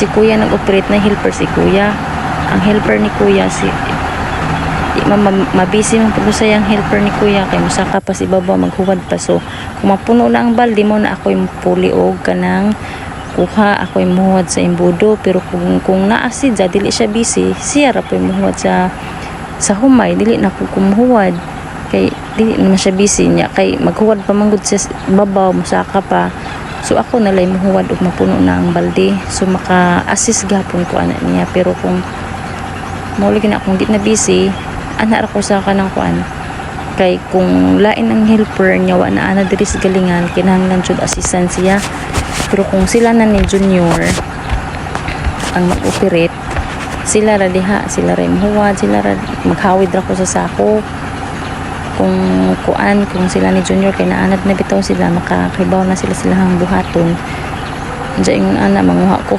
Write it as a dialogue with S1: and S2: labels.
S1: si kuya nag-operate na helper si kuya. Ang helper ni kuya si mabisi man pud sa yang helper ni kuya kay musaka pa si baba maghuwad pa. So kung mapuno na ang balde mo na ako'y puli og kanang kuha, ako'y muhuwad sa imbudo. Pero kung naasid ja dili siya busy, siya ra po'y muhuwad sa humay, dili na ko kumuhuwad kay dili naman siya busy niya kay maghuwad pa manggod sa babaw musaka pa. So ako nalay muhuwad og mapuno na ang balde, so maka-assist gapon ko ana niya. Pero kung mauli na akong di na busy, ana ra ko sa kanang kuan kay kung lain ang helper niya wa na ana diri sa galingan, kinahanglan jud assistant siya. Pero kung sila na ni Junior ang mag-operate, sila ra diha, sila ra muhuwad, sila ra maghawid ra ko sa sako. Kung kuan, kung sila ni Junior kay naanad na bitaw sila, makakibaw na sila hang buhaton. Diyan ana manguha ko